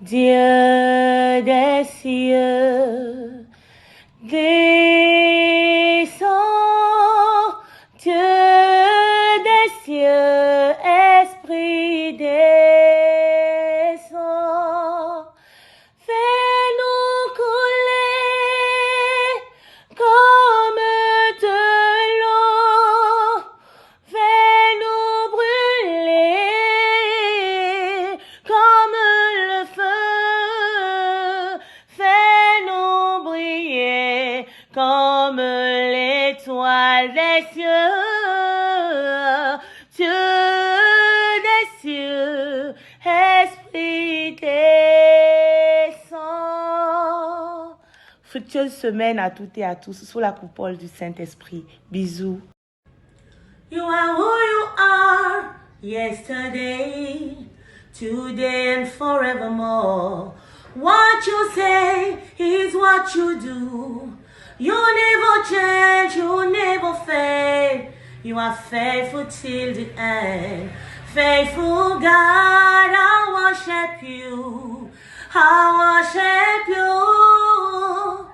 Dieu des cieux, descends, Dieu des cieux, Esprit descend, fais-nous couler comme de l'eau, fais-nous brûler comme le feu, fais-nous briller comme l'étoile des cieux, Dieu des cieux, Esprit descend. Fructueuse semaine à toutes et à tous sous la coupole du Saint-Esprit. Bisous. You are who you are, yesterday, today and forevermore. What you say is what you do. You never change, you never fade. You are faithful till the end. Faithful God, I worship you. I worship you.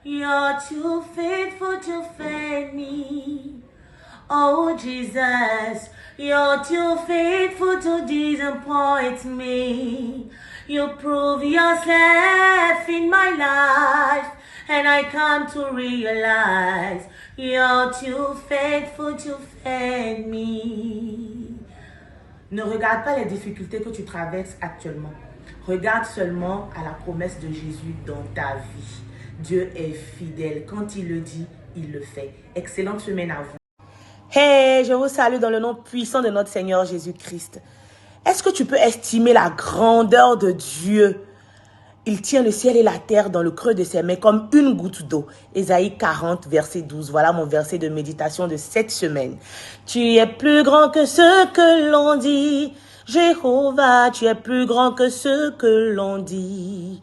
You're too faithful to fail me. Oh Jesus, you're too faithful to disappoint me. You prove yourself in my life, and I come to realize you're too faithful to fail me. Ne regarde pas les difficultés que tu traverses actuellement. Regarde seulement à la promesse de Jésus dans ta vie. Dieu est fidèle. Quand il le dit, il le fait. Excellente semaine à vous. Hey, je vous salue dans le nom puissant de notre Seigneur Jésus-Christ. Est-ce que tu peux estimer la grandeur de Dieu? Il tient le ciel et la terre dans le creux de ses mains comme une goutte d'eau. Ésaïe 40, verset 12. Voilà mon verset de méditation de cette semaine. Tu es plus grand que ce que l'on dit. Jéhovah, tu es plus grand que ce que l'on dit.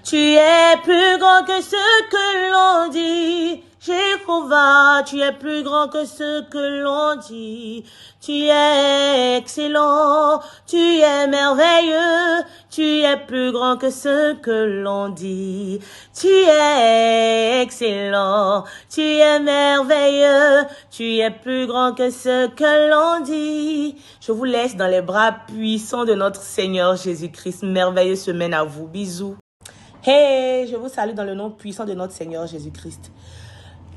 Tu es plus grand que ce que l'on dit. Jéhovah, tu es plus grand que ce que l'on dit. Tu es excellent, tu es merveilleux, tu es plus grand que ce que l'on dit. Tu es excellent, tu es merveilleux, tu es plus grand que ce que l'on dit. Je vous laisse dans les bras puissants de notre Seigneur Jésus-Christ. Merveilleuse semaine à vous. Bisous. Hey, je vous salue dans le nom puissant de notre Seigneur Jésus-Christ.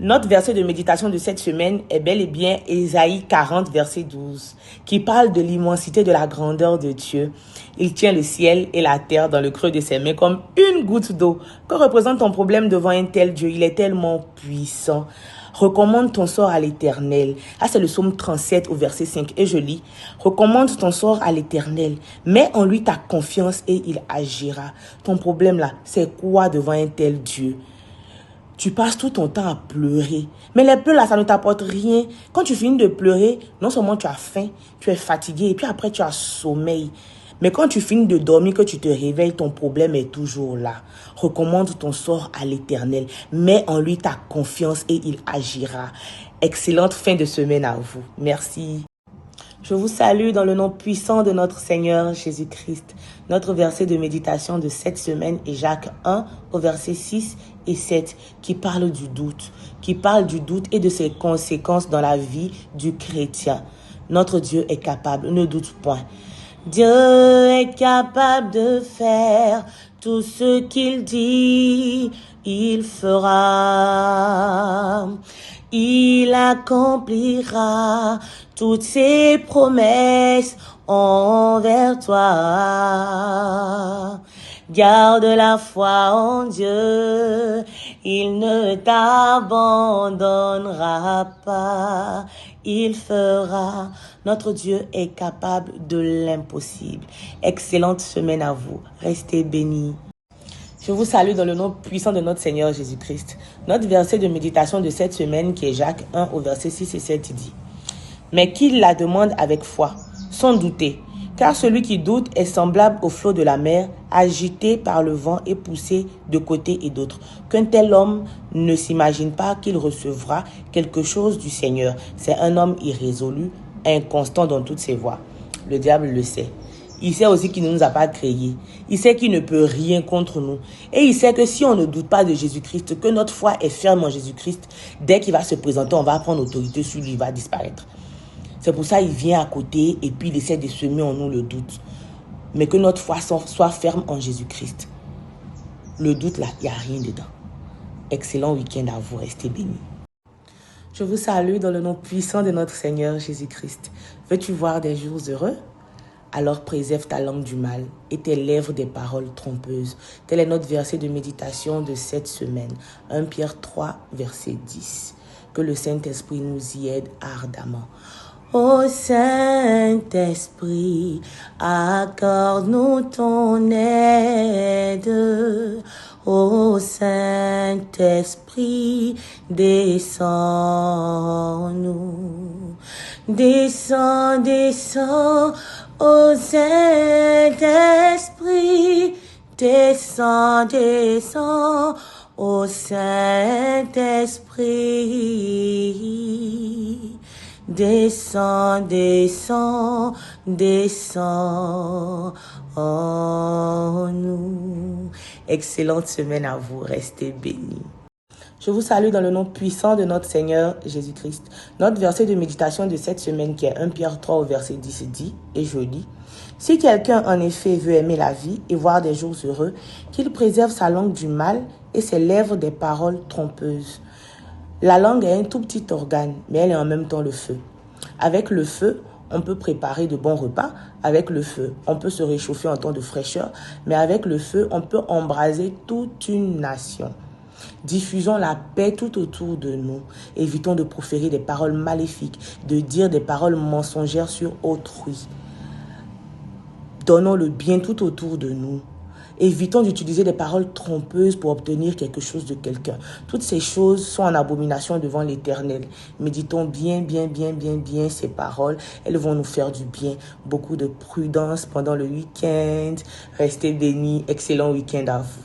Notre verset de méditation de cette semaine est bel et bien Ésaïe 40, verset 12, qui parle de l'immensité de la grandeur de Dieu. Il tient le ciel et la terre dans le creux de ses mains comme une goutte d'eau. Que représente ton problème devant un tel Dieu? Il est tellement puissant. Recommande ton sort à l'Éternel. Ah, c'est le psaume 37 au verset 5 et je lis. Recommande ton sort à l'Éternel. Mets en lui ta confiance et il agira. Ton problème là, c'est quoi devant un tel Dieu? Tu passes tout ton temps à pleurer. Mais les pleurs là, ça ne t'apporte rien. Quand tu finis de pleurer, non seulement tu as faim, tu es fatigué et puis après tu as sommeil. Mais quand tu finis de dormir, que tu te réveilles, ton problème est toujours là. Recommande ton sort à l'Éternel. Mets en lui ta confiance et il agira. Excellente fin de semaine à vous. Merci. Je vous salue dans le nom puissant de notre Seigneur Jésus-Christ. Notre verset de méditation de cette semaine est Jacques 1 au verset 6 et 7 qui parle du doute et de ses conséquences dans la vie du chrétien. Notre Dieu est capable, ne doute point. Dieu est capable de faire tout ce qu'il dit, il fera. Il accomplira toutes ses promesses envers toi. Garde la foi en Dieu, il ne t'abandonnera pas, il fera. Notre Dieu est capable de l'impossible. Excellente semaine à vous, restez bénis. Je vous salue dans le nom puissant de notre Seigneur Jésus-Christ. Notre verset de méditation de cette semaine qui est Jacques 1 au verset 6 et 7 dit « Mais qu'il la demande avec foi, sans douter, car celui qui doute est semblable au flot de la mer, agité par le vent et poussé de côté et d'autre. Qu'un tel homme ne s'imagine pas qu'il recevra quelque chose du Seigneur. C'est un homme irrésolu, inconstant dans toutes ses voies. Le diable le sait. Il sait aussi qu'il ne nous a pas créés. Il sait qu'il ne peut rien contre nous. Et il sait que si on ne doute pas de Jésus-Christ, que notre foi est ferme en Jésus-Christ, dès qu'il va se présenter, on va prendre autorité sur lui, il va disparaître. C'est pour ça qu'il vient à côté et puis il essaie de semer en nous le doute. Mais que notre foi soit ferme en Jésus-Christ. Le doute là, il n'y a rien dedans. Excellent week-end à vous, restez bénis. Je vous salue dans le nom puissant de notre Seigneur Jésus-Christ. Veux-tu voir des jours heureux? Alors préserve ta langue du mal et tes lèvres des paroles trompeuses. Tel est notre verset de méditation de cette semaine. 1 Pierre 3, verset 10. Que le Saint-Esprit nous y aide ardemment. Ô Saint-Esprit, accorde-nous ton aide. Ô Saint-Esprit, descends-nous. Descends, descends, ô Saint-Esprit. Descends, descends, ô Saint-Esprit. Descends, descends, descends en nous. Excellente semaine à vous, restez bénis. Je vous salue dans le nom puissant de notre Seigneur Jésus-Christ. Notre verset de méditation de cette semaine qui est 1 Pierre 3 au verset 10 dit, et je lis, « Si quelqu'un en effet veut aimer la vie et voir des jours heureux, qu'il préserve sa langue du mal et ses lèvres des paroles trompeuses. » La langue est un tout petit organe, mais elle est en même temps le feu. Avec le feu, on peut préparer de bons repas. Avec le feu, on peut se réchauffer en temps de fraîcheur. Mais avec le feu, on peut embraser toute une nation. Diffusons la paix tout autour de nous. Évitons de proférer des paroles maléfiques, de dire des paroles mensongères sur autrui. Donnons le bien tout autour de nous. Évitons d'utiliser des paroles trompeuses pour obtenir quelque chose de quelqu'un. Toutes ces choses sont en abomination devant l'Éternel. Méditons bien ces paroles. Elles vont nous faire du bien. Beaucoup de prudence pendant le week-end. Restez bénis. Excellent week-end à vous.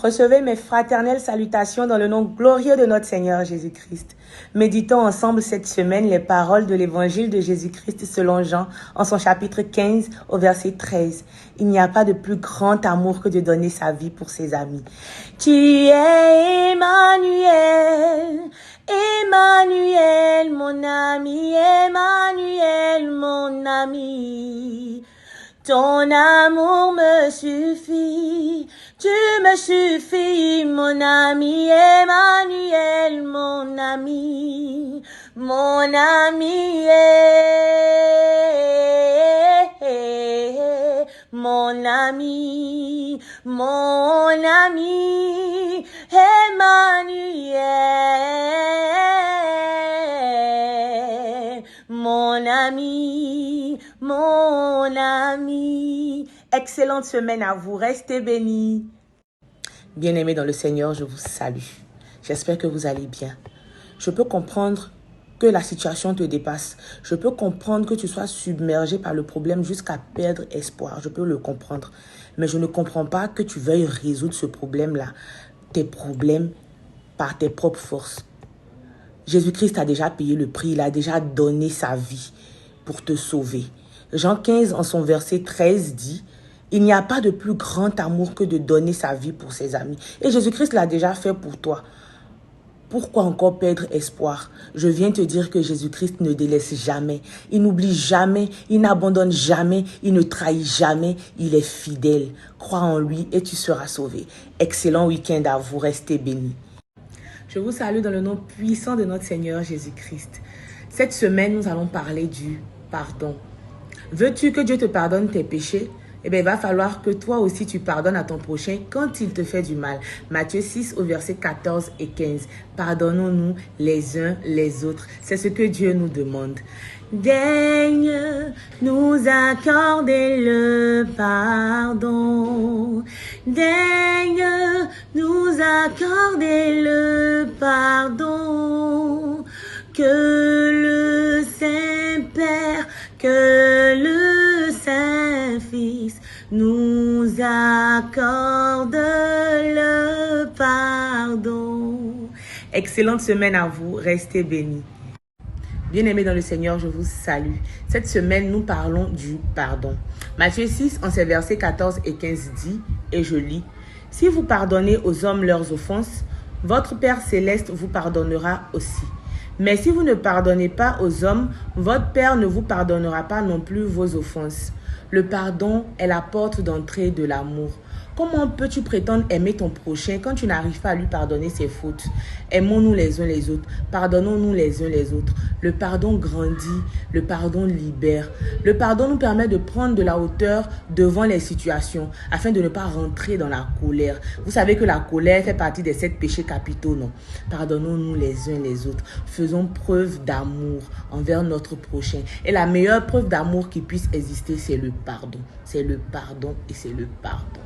Recevez mes fraternelles salutations dans le nom glorieux de notre Seigneur Jésus-Christ. Méditons ensemble cette semaine les paroles de l'évangile de Jésus-Christ selon Jean en son chapitre 15 au verset 13. Il n'y a pas de plus grand amour que de donner sa vie pour ses amis. Tu es Emmanuel, Emmanuel mon ami, Emmanuel mon ami. Ton amour me suffit, tu me suffis, mon ami, Emmanuel, mon ami, mon ami, mon ami, mon ami, Emmanuel, mon ami, mon ami. Excellente semaine à vous. Restez bénis. Bien-aimés dans le Seigneur, je vous salue. J'espère que vous allez bien. Je peux comprendre que la situation te dépasse. Je peux comprendre que tu sois submergé par le problème jusqu'à perdre espoir. Je peux le comprendre. Mais je ne comprends pas que tu veuilles résoudre ce problème-là, tes problèmes, par tes propres forces. Jésus-Christ a déjà payé le prix. Il a déjà donné sa vie pour te sauver. Jean 15, en son verset 13, dit « Il n'y a pas de plus grand amour que de donner sa vie pour ses amis. » Et Jésus-Christ l'a déjà fait pour toi. Pourquoi encore perdre espoir? Je viens te dire que Jésus-Christ ne délaisse jamais. Il n'oublie jamais, il n'abandonne jamais, il ne trahit jamais. Il est fidèle. Crois en lui et tu seras sauvé. Excellent week-end à vous. Restez bénis. Je vous salue dans le nom puissant de notre Seigneur Jésus-Christ. Cette semaine, nous allons parler du pardon. Veux-tu que Dieu te pardonne tes péchés? Eh bien, il va falloir que toi aussi tu pardonnes à ton prochain quand il te fait du mal. Matthieu 6 au verset 14 et 15. Pardonnons-nous les uns les autres. C'est ce que Dieu nous demande. Daigne nous accorder le pardon. Daigne nous accorder le pardon. Que le Saint-Père, que le Saint-Fils nous accorde le pardon. Excellente semaine à vous. Restez bénis. Bien-aimés dans le Seigneur, je vous salue. Cette semaine, nous parlons du pardon. Matthieu 6, en ses versets 14 et 15 dit, et je lis, « Si vous pardonnez aux hommes leurs offenses, votre Père céleste vous pardonnera aussi. Mais si vous ne pardonnez pas aux hommes, votre Père ne vous pardonnera pas non plus vos offenses. Le pardon est la porte d'entrée de l'amour. Comment peux-tu prétendre aimer ton prochain quand tu n'arrives pas à lui pardonner ses fautes? Aimons-nous les uns les autres, pardonnons-nous les uns les autres. Le pardon grandit, le pardon libère. Le pardon nous permet de prendre de la hauteur devant les situations afin de ne pas rentrer dans la colère. Vous savez que la colère fait partie des 7 péchés capitaux, non? Pardonnons-nous les uns les autres. Faisons preuve d'amour envers notre prochain. Et la meilleure preuve d'amour qui puisse exister, c'est le pardon. C'est le pardon et c'est le pardon.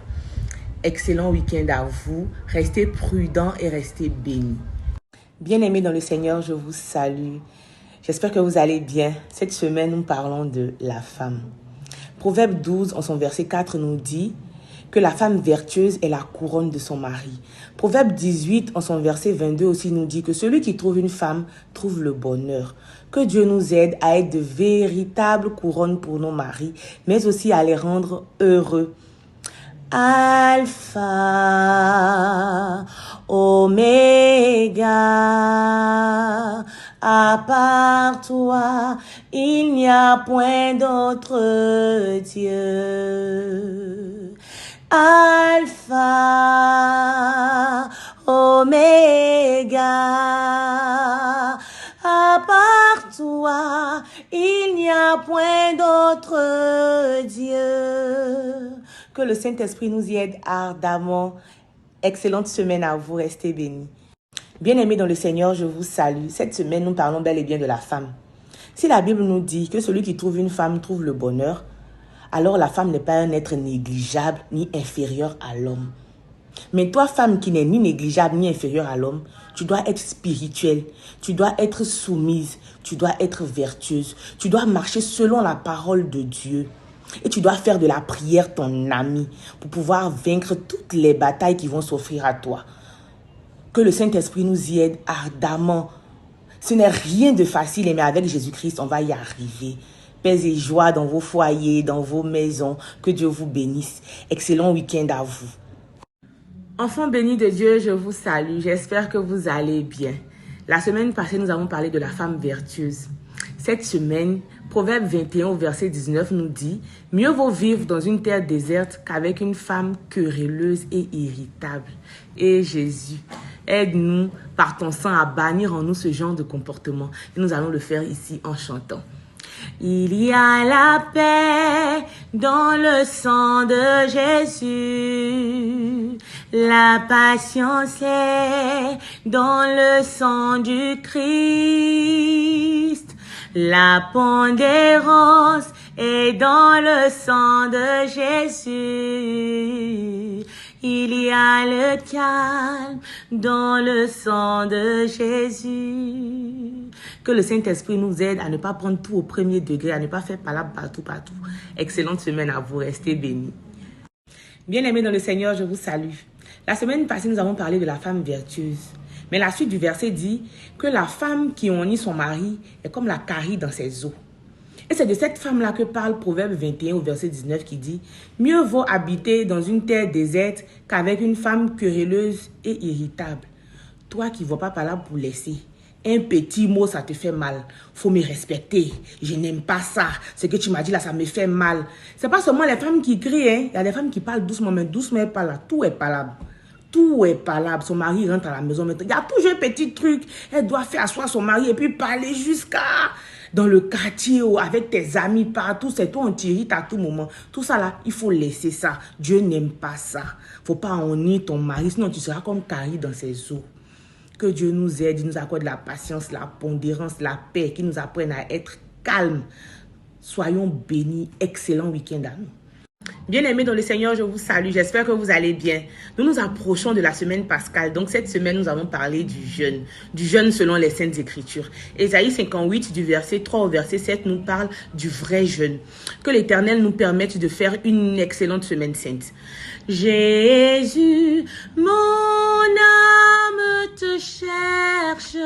Excellent week-end à vous. Restez prudents et restez bénis. Bien-aimés dans le Seigneur, je vous salue. J'espère que vous allez bien. Cette semaine, nous parlons de la femme. Proverbe 12, en son verset 4, nous dit que la femme vertueuse est la couronne de son mari. Proverbe 18, en son verset 22 aussi, nous dit que celui qui trouve une femme trouve le bonheur. Que Dieu nous aide à être de véritables couronnes pour nos maris, mais aussi à les rendre heureux. Alpha, Oméga, à part toi, il n'y a point d'autre Dieu. Alpha, Oméga, à part toi, il n'y a point d'autre Dieu. Que le Saint-Esprit nous y aide ardemment. Excellente semaine à vous, restez bénis. Bien-aimés dans le Seigneur, je vous salue. Cette semaine, nous parlons bel et bien de la femme. Si la Bible nous dit que celui qui trouve une femme trouve le bonheur, alors la femme n'est pas un être négligeable ni inférieur à l'homme. Mais toi, femme qui n'est ni négligeable ni inférieure à l'homme, tu dois être spirituelle, tu dois être soumise, tu dois être vertueuse, tu dois marcher selon la parole de Dieu. Et tu dois faire de la prière ton ami pour pouvoir vaincre toutes les batailles qui vont s'offrir à toi. Que le Saint-Esprit nous y aide ardemment. Ce n'est rien de facile, mais avec Jésus-Christ, on va y arriver. Paix et joie dans vos foyers, dans vos maisons. Que Dieu vous bénisse. Excellent week-end à vous. Enfants bénis de Dieu, je vous salue. J'espère que vous allez bien. La semaine passée, nous avons parlé de la femme vertueuse. Cette semaine, Proverbe 21 au verset 19 nous dit « Mieux vaut vivre dans une terre déserte qu'avec une femme querelleuse et irritable. » Et Jésus, aide-nous par ton sang à bannir en nous ce genre de comportement. Et nous allons le faire ici en chantant. Il y a la paix dans le sang de Jésus. La patience est dans le sang du Christ. La pondérance est dans le sang de Jésus. Il y a le calme dans le sang de Jésus. Que le Saint-Esprit nous aide à ne pas prendre tout au premier degré, à ne pas faire palabre partout. Excellente semaine à vous, restez bénis. Bien-aimés dans le Seigneur, je vous salue. La semaine passée, nous avons parlé de la femme vertueuse. Mais la suite du verset dit que la femme qui honit son mari est comme la carie dans ses os. Et c'est de cette femme-là que parle Proverbe 21 au verset 19 qui dit « Mieux vaut habiter dans une terre déserte qu'avec une femme querelleuse et irritable. » Toi qui ne vas pas par là pour laisser, un petit mot, ça te fait mal. Faut me respecter. Je n'aime pas ça. Ce que tu m'as dit là, ça me fait mal. C'est pas seulement les femmes qui crient, hein. Il y a des femmes qui parlent doucement, mais doucement est pas là. Tout est palabre. Tout est palabre. Son mari rentre à la maison maintenant. Il y a toujours un petit truc. Elle doit faire asseoir son mari et puis parler jusqu'à dans le quartier ou avec tes amis partout. C'est toi, on t'irrite à tout moment. Tout ça là, il faut laisser ça. Dieu n'aime pas ça. Faut pas honner ton mari, sinon tu seras comme Carrie dans ses os. Que Dieu nous aide, il nous accorde la patience, la pondérance, la paix, qui nous apprenne à être calmes. Soyons bénis. Excellent week-end à nous. Bien-aimés dans le Seigneur, je vous salue. J'espère que vous allez bien. Nous nous approchons de la semaine pascale. Donc cette semaine, nous allons parler du jeûne selon les Saintes Écritures. Ésaïe 58, du verset 3 au verset 7, nous parle du vrai jeûne. Que l'Éternel nous permette de faire une excellente semaine sainte. Jésus, mon âme te cherche.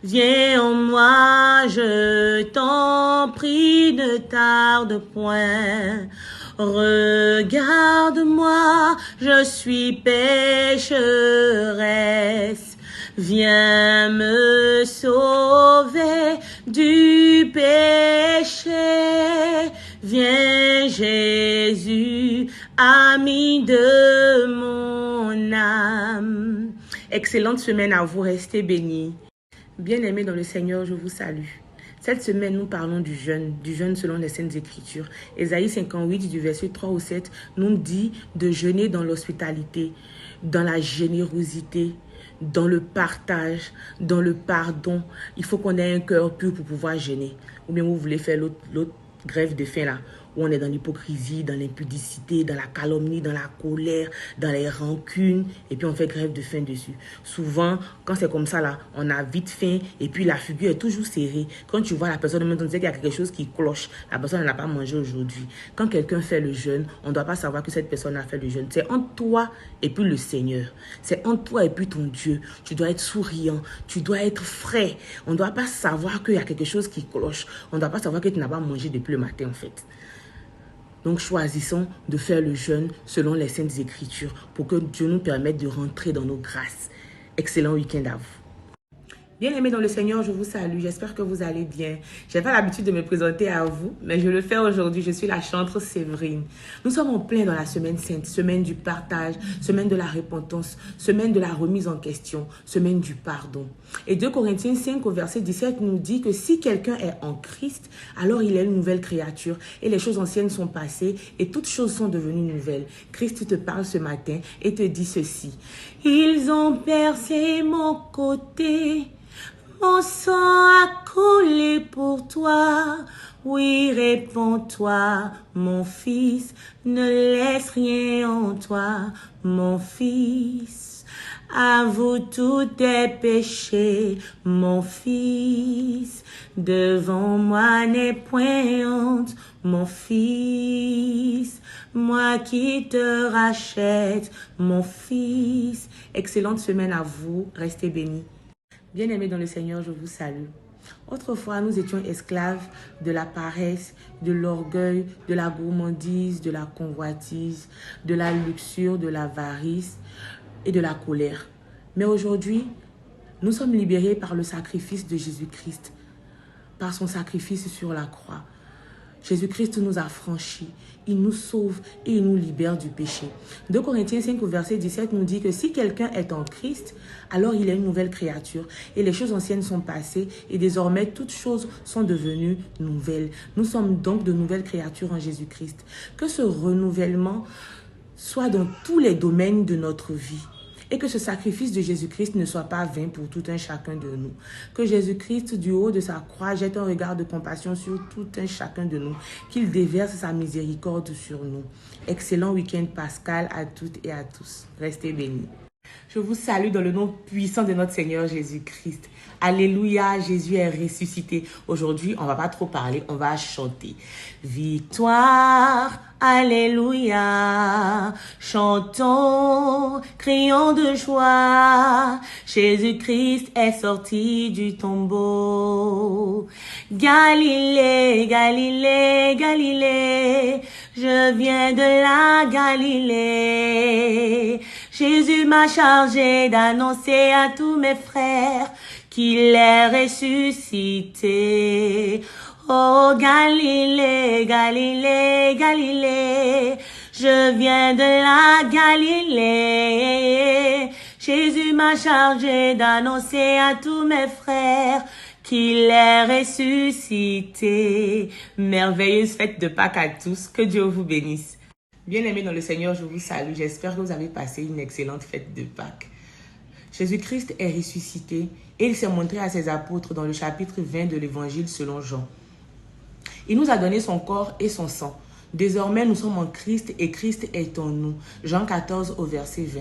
Viens en moi, je t'en prie, ne tarde point. Regarde-moi, je suis pécheresse. Viens me sauver du péché. Viens Jésus, ami de mon âme. Excellente semaine à vous, restez bénis. Bien-aimés dans le Seigneur, je vous salue. Cette semaine, nous parlons du jeûne selon les Saintes Écritures. Ésaïe 58, du verset 3 au 7, nous dit de jeûner dans l'hospitalité, dans la générosité, dans le partage, dans le pardon. Il faut qu'on ait un cœur pur pour pouvoir jeûner. Ou bien vous voulez faire l'autre grève de faim là, où on est dans l'hypocrisie, dans l'impudicité, dans la calomnie, dans la colère, dans les rancunes, et puis on fait grève de faim dessus. Souvent, quand c'est comme ça là, on a vite faim, et puis la figure est toujours serrée. Quand tu vois la personne, on sait qu'il y a quelque chose qui cloche. La personne n'a pas mangé aujourd'hui. Quand quelqu'un fait le jeûne, on ne doit pas savoir que cette personne a fait le jeûne. C'est entre toi et puis le Seigneur. C'est entre toi et puis ton Dieu. Tu dois être souriant, tu dois être frais. On ne doit pas savoir qu'il y a quelque chose qui cloche. On ne doit pas savoir que tu n'as pas mangé depuis le matin en fait. Donc choisissons de faire le jeûne selon les Saintes Écritures pour que Dieu nous permette de rentrer dans nos grâces. Excellent week-end à vous. Bien-aimés dans le Seigneur, je vous salue. J'espère que vous allez bien. Je n'ai pas l'habitude de me présenter à vous, mais je le fais aujourd'hui. Je suis la chantre Séverine. Nous sommes en plein dans la semaine sainte, semaine du partage, semaine de la repentance, semaine de la remise en question, semaine du pardon. Et 2 Corinthiens 5 au verset 17 nous dit que si quelqu'un est en Christ, alors il est une nouvelle créature et les choses anciennes sont passées et toutes choses sont devenues nouvelles. Christ te parle ce matin et te dit ceci. Ils ont percé mon côté. Mon sang a coulé pour toi, oui, réponds-toi, mon fils, ne laisse rien en toi, mon fils. Avoue tous tes péchés, mon fils, devant moi n'aie point honte, mon fils. Moi qui te rachète, mon fils. Excellente semaine à vous, restez bénis. Bien-aimés dans le Seigneur, je vous salue. Autrefois, nous étions esclaves de la paresse, de l'orgueil, de la gourmandise, de la convoitise, de la luxure, de l'avarice et de la colère. Mais aujourd'hui, nous sommes libérés par le sacrifice de Jésus-Christ, par son sacrifice sur la croix. Jésus-Christ nous a franchis, il nous sauve et il nous libère du péché. 2 Corinthiens 5 au verset 17 nous dit que si quelqu'un est en Christ, alors il est une nouvelle créature et les choses anciennes sont passées et désormais toutes choses sont devenues nouvelles. Nous sommes donc de nouvelles créatures en Jésus-Christ. Que ce renouvellement soit dans tous les domaines de notre vie. Et que ce sacrifice de Jésus-Christ ne soit pas vain pour tout un chacun de nous. Que Jésus-Christ, du haut de sa croix, jette un regard de compassion sur tout un chacun de nous. Qu'il déverse sa miséricorde sur nous. Excellent week-end pascal à toutes et à tous. Restez bénis. Je vous salue dans le nom puissant de notre Seigneur Jésus-Christ. Alléluia, Jésus est ressuscité. Aujourd'hui, on ne va pas trop parler, on va chanter. Victoire, alléluia. Chantons, crions de joie. Jésus-Christ est sorti du tombeau. Galilée, Galilée, Galilée. Je viens de la Galilée. Jésus m'a chargé d'annoncer à tous mes frères qu'il est ressuscité. Oh Galilée, Galilée, Galilée, je viens de la Galilée. Jésus m'a chargé d'annoncer à tous mes frères qu'il est ressuscité. Merveilleuse fête de Pâques à tous, que Dieu vous bénisse. Bien-aimés dans le Seigneur, je vous salue. J'espère que vous avez passé une excellente fête de Pâques. Jésus-Christ est ressuscité et il s'est montré à ses apôtres dans le chapitre 20 de l'évangile selon Jean. Il nous a donné son corps et son sang. Désormais, nous sommes en Christ et Christ est en nous. Jean 14 au verset 20.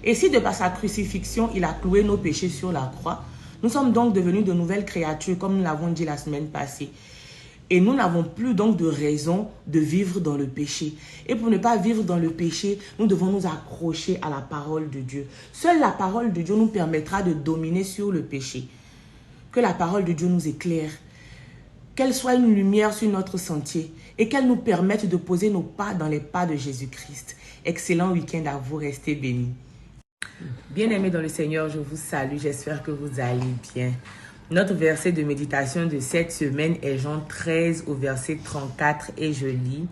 Et si de par sa crucifixion, il a cloué nos péchés sur la croix, nous sommes donc devenus de nouvelles créatures comme nous l'avons dit la semaine passée. Et nous n'avons plus donc de raison de vivre dans le péché. Et pour ne pas vivre dans le péché, nous devons nous accrocher à la parole de Dieu. Seule la parole de Dieu nous permettra de dominer sur le péché. Que la parole de Dieu nous éclaire. Qu'elle soit une lumière sur notre sentier et qu'elle nous permette de poser nos pas dans les pas de Jésus-Christ. Excellent week-end à vous, restez bénis. Bien-aimés dans le Seigneur, je vous salue, j'espère que vous allez bien. Notre verset de méditation de cette semaine est Jean 13 au verset 34 et je lis.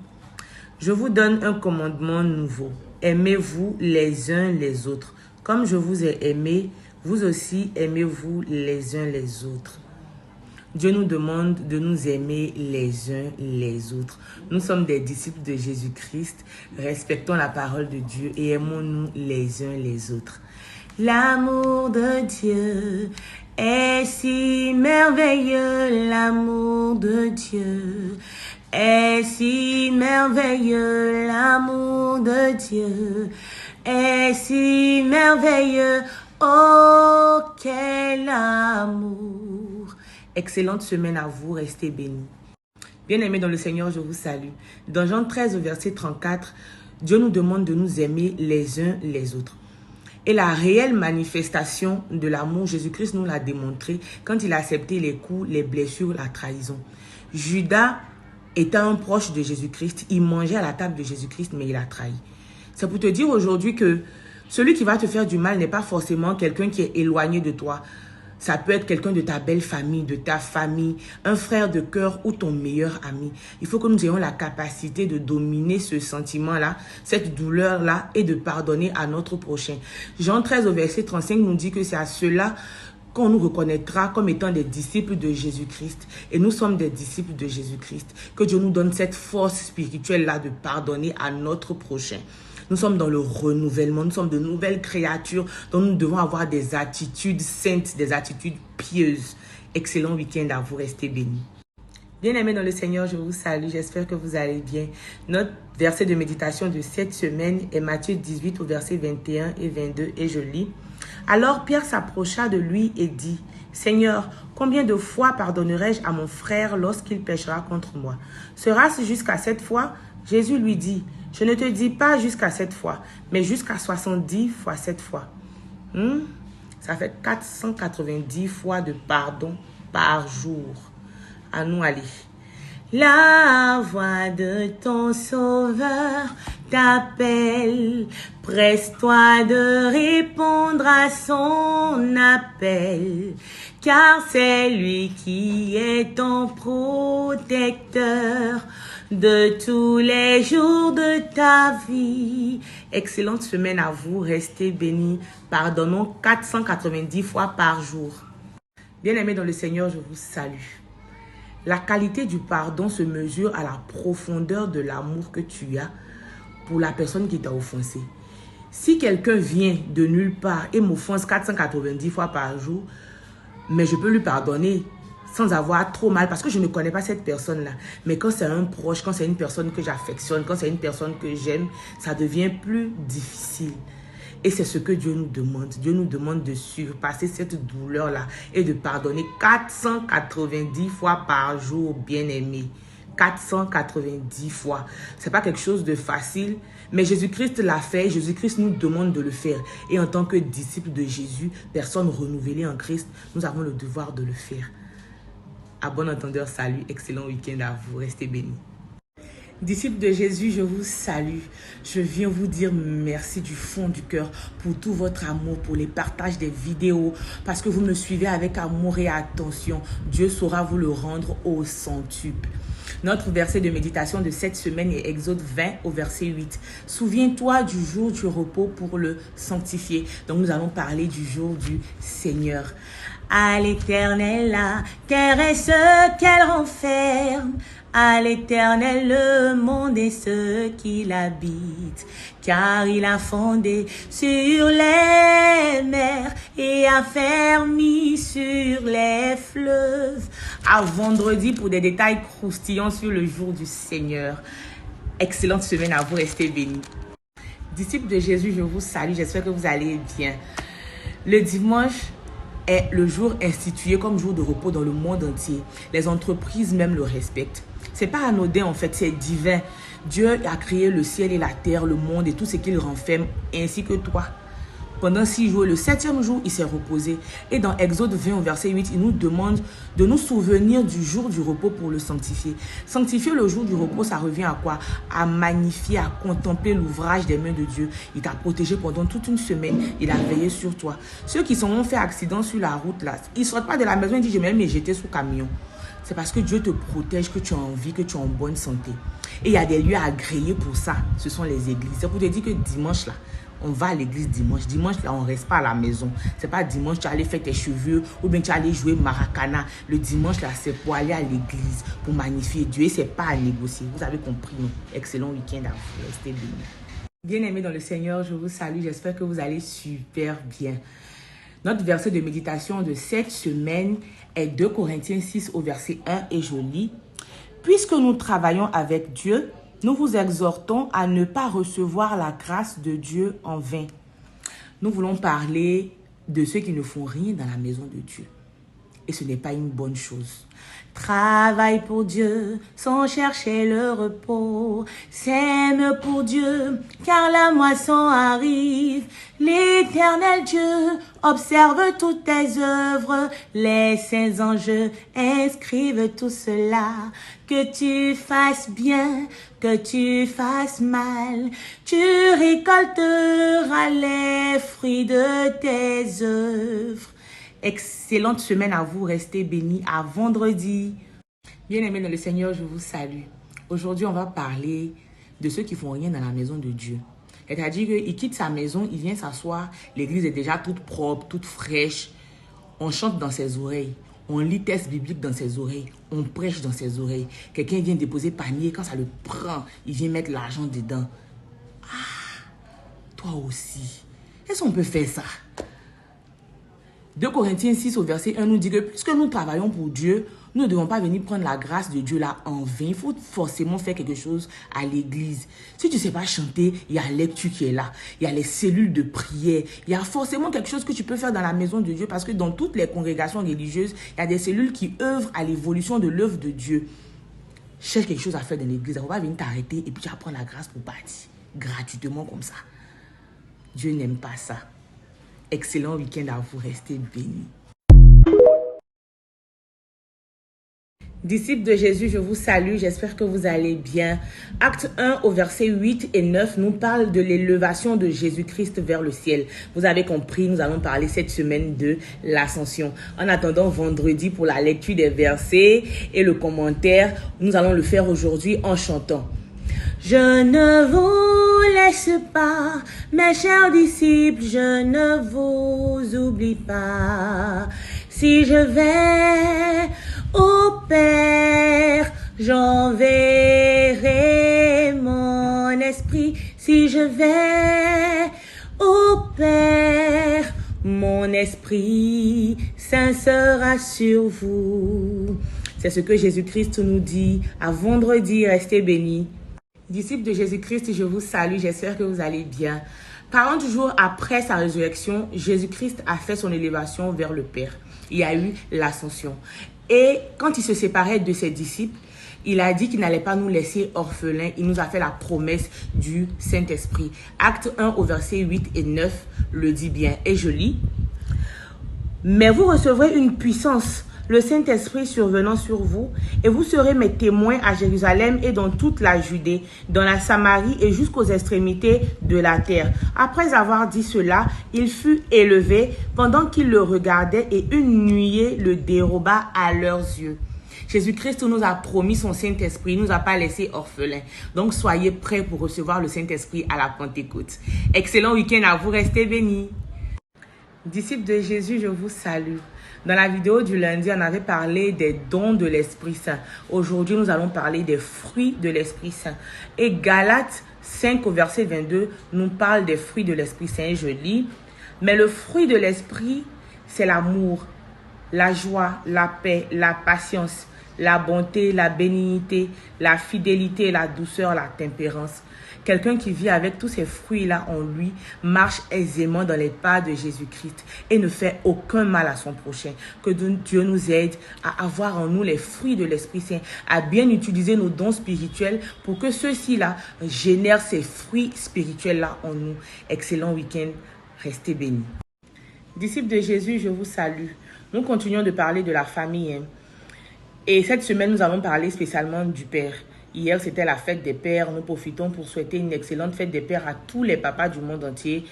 Je vous donne un commandement nouveau. Aimez-vous les uns les autres. Comme je vous ai aimé, vous aussi aimez-vous les uns les autres. Dieu nous demande de nous aimer les uns les autres. Nous sommes des disciples de Jésus-Christ. Respectons la parole de Dieu et aimons-nous les uns les autres. L'amour de Dieu est si merveilleux. L'amour de Dieu est si merveilleux. L'amour de Dieu est si merveilleux. Oh, quel amour! Excellente semaine à vous, restez bénis. Bien-aimés dans le Seigneur, je vous salue. Dans Jean 13, au verset 34, Dieu nous demande de nous aimer les uns les autres. Et la réelle manifestation de l'amour, Jésus-Christ nous l'a démontré quand il a accepté les coups, les blessures, la trahison. Judas était un proche de Jésus-Christ, il mangeait à la table de Jésus-Christ, mais il a trahi. C'est pour te dire aujourd'hui que celui qui va te faire du mal n'est pas forcément quelqu'un qui est éloigné de toi. Ça peut être quelqu'un de ta belle famille, de ta famille, un frère de cœur ou ton meilleur ami. Il faut que nous ayons la capacité de dominer ce sentiment-là, cette douleur-là et de pardonner à notre prochain. Jean 13 au verset 35 nous dit que c'est à cela qu'on nous reconnaîtra comme étant des disciples de Jésus-Christ. Et nous sommes des disciples de Jésus-Christ. Que Dieu nous donne cette force spirituelle-là de pardonner à notre prochain. Nous sommes dans le renouvellement, nous sommes de nouvelles créatures dont nous devons avoir des attitudes saintes, des attitudes pieuses. Excellent week-end à vous, restez bénis. Bien-aimés dans le Seigneur, je vous salue, j'espère que vous allez bien. Notre verset de méditation de cette semaine est Matthieu 18 au verset 21 et 22 et je lis. Alors Pierre s'approcha de lui et dit, « Seigneur, combien de fois pardonnerai-je à mon frère lorsqu'il péchera contre moi? Sera-ce jusqu'à 7 fois? » Jésus lui dit, « Je ne te dis pas jusqu'à 7 fois, mais jusqu'à 70 fois 7 fois. » Ça fait 490 fois de pardon par jour. À nous aller. La voix de ton sauveur t'appelle, presse-toi de répondre à son appel, car c'est lui qui est ton protecteur de tous les jours de ta vie. Excellente semaine à vous, restez bénis, pardonnons 490 fois par jour. Bien-aimés dans le Seigneur, je vous salue. La qualité du pardon se mesure à la profondeur de l'amour que tu as pour la personne qui t'a offensé. Si quelqu'un vient de nulle part et m'offense 490 fois par jour, mais je peux lui pardonner sans avoir trop mal parce que je ne connais pas cette personne-là. Mais quand c'est un proche, quand c'est une personne que j'affectionne, quand c'est une personne que j'aime, ça devient plus difficile. Et c'est ce que Dieu nous demande. Dieu nous demande de surpasser cette douleur-là et de pardonner 490 fois par jour, bien-aimé. 490 fois. Ce n'est pas quelque chose de facile, mais Jésus-Christ l'a fait. Jésus-Christ nous demande de le faire. Et en tant que disciples de Jésus, personne renouvelée en Christ, nous avons le devoir de le faire. À bon entendeur, salut. Excellent week-end à vous. Restez bénis. Disciples de Jésus, je vous salue. Je viens vous dire merci du fond du cœur pour tout votre amour, pour les partages des vidéos, parce que vous me suivez avec amour et attention. Dieu saura vous le rendre au centuple. Notre verset de méditation de cette semaine est Exode 20 au verset 8. Souviens-toi du jour du repos pour le sanctifier. Donc nous allons parler du jour du Seigneur. À l'Éternel la terre est ce qu'elle renferme. À l'Éternel le monde et ceux qui l'habitent, car il a fondé sur les mers et a fermi sur les fleuves. À vendredi pour des détails croustillants sur le jour du Seigneur. Excellente semaine à vous, restez bénis. Disciples de Jésus, je vous salue, j'espère que vous allez bien. Le dimanche est le jour institué comme jour de repos dans le monde entier. Les entreprises même le respectent. C'est pas anodin en fait, c'est divin. Dieu a créé le ciel et la terre, le monde et tout ce qu'il renferme, ainsi que toi. pendant 6 jours. Le 7e jour, il s'est reposé. Et dans Exode 20 au verset 8, il nous demande de nous souvenir du jour du repos pour le sanctifier. Sanctifier le jour du repos, ça revient à quoi? À magnifier, à contempler l'ouvrage des mains de Dieu. Il t'a protégé pendant toute une semaine. Il a veillé sur toi. Ceux qui sont fait accident sur la route, là, ils ne sortent pas de la maison et disent « je vais me jeter sous camion ». C'est parce que Dieu te protège, que tu es en vie, que tu es en bonne santé. Et il y a des lieux agréés pour ça. Ce sont les églises. C'est pour te dire que dimanche, là, on va à l'église dimanche. Dimanche, là, on ne reste pas à la maison. Ce n'est pas dimanche, tu vas aller faire tes cheveux ou bien tu vas aller jouer maracana. Le dimanche, là, c'est pour aller à l'église, pour magnifier Dieu. Et ce n'est pas à négocier. Vous avez compris, non? Excellent week-end à vous. Restez bénis. Bien-aimés dans le Seigneur, je vous salue. J'espère que vous allez super bien. Notre verset de méditation de cette semaine est 2 Corinthiens 6 au verset 1 et je lis. Puisque nous travaillons avec Dieu, nous vous exhortons à ne pas recevoir la grâce de Dieu en vain. Nous voulons parler de ceux qui ne font rien dans la maison de Dieu. Et ce n'est pas une bonne chose. Travaille pour Dieu sans chercher le repos. Sème pour Dieu car la moisson arrive. L'Éternel Dieu observe toutes tes œuvres. Les saints anges inscrivent tout cela. Que tu fasses bien, que tu fasses mal, tu récolteras les fruits de tes œuvres. Excellente semaine à vous, restez bénis, à vendredi. Bien-aimés dans le Seigneur, je vous salue. Aujourd'hui, on va parler de ceux qui font rien dans la maison de Dieu. C'est-à-dire qu'il quitte sa maison, il vient s'asseoir, l'église est déjà toute propre, toute fraîche. On chante dans ses oreilles, on lit texte biblique dans ses oreilles, on prêche dans ses oreilles. Quelqu'un vient déposer panier, quand ça le prend, il vient mettre l'argent dedans. Ah, toi aussi, est-ce qu'on peut faire ça? 2 Corinthiens 6 au verset 1 nous dit que puisque nous travaillons pour Dieu, nous ne devons pas venir prendre la grâce de Dieu là en vain. Il faut forcément faire quelque chose à l'église. Si tu ne sais pas chanter, il y a la lecture qui est là. Il y a les cellules de prière. Il y a forcément quelque chose que tu peux faire dans la maison de Dieu parce que dans toutes les congrégations religieuses, il y a des cellules qui œuvrent à l'évolution de l'œuvre de Dieu. Cherche quelque chose à faire dans l'église. On va venir t'arrêter et puis tu vas prendre la grâce pour partir. Gratuitement comme ça. Dieu n'aime pas ça. Excellent week-end à vous, restez bénis. Disciples de Jésus, je vous salue, j'espère que vous allez bien. Acte 1 au verset 8 et 9 nous parle de l'élévation de Jésus-Christ vers le ciel. Vous avez compris, nous allons parler cette semaine de l'ascension. En attendant vendredi pour la lecture des versets et le commentaire, nous allons le faire aujourd'hui en chantant. Je ne vous laisse pas, mes chers disciples, je ne vous oublie pas. Si je vais au Père, j'enverrai mon esprit. Si je vais au Père, mon esprit saint sera sur vous. C'est ce que Jésus-Christ nous dit. À vendredi, restez bénis. Disciples de Jésus-Christ, je vous salue, j'espère que vous allez bien. 40 jours après sa résurrection, Jésus-Christ a fait son élévation vers le Père. Il y a eu l'ascension. Et quand il se séparait de ses disciples, il a dit qu'il n'allait pas nous laisser orphelins. Il nous a fait la promesse du Saint-Esprit. Acte 1 au verset 8 et 9 le dit bien. Et je lis. Mais vous recevrez une puissance, le Saint-Esprit survenant sur vous, et vous serez mes témoins à Jérusalem et dans toute la Judée, dans la Samarie et jusqu'aux extrémités de la terre. Après avoir dit cela, il fut élevé pendant qu'ils le regardaient et une nuée le déroba à leurs yeux. Jésus-Christ nous a promis son Saint-Esprit, il ne nous a pas laissés orphelins. Donc soyez prêts pour recevoir le Saint-Esprit à la Pentecôte. Excellent week-end à vous, restez bénis. Disciples de Jésus, je vous salue. Dans la vidéo du lundi, on avait parlé des dons de l'Esprit Saint. Aujourd'hui, nous allons parler des fruits de l'Esprit Saint. Et Galates 5 au verset 22 nous parle des fruits de l'Esprit Saint. Je lis. Mais le fruit de l'Esprit, c'est l'amour, la joie, la paix, la patience, la bonté, la bénignité, la fidélité, la douceur, la tempérance. Quelqu'un qui vit avec tous ces fruits-là en lui marche aisément dans les pas de Jésus-Christ et ne fait aucun mal à son prochain. Que Dieu nous aide à avoir en nous les fruits de l'Esprit Saint, à bien utiliser nos dons spirituels pour que ceux-ci-là génèrent ces fruits spirituels-là en nous. Excellent week-end Restez bénis. Disciples de Jésus, je vous salue. Nous continuons de parler de la famille. Et cette semaine, nous allons parler spécialement du père. Hier, c'était la fête des pères. Nous profitons pour souhaiter une excellente fête des pères à tous les papas du monde entier.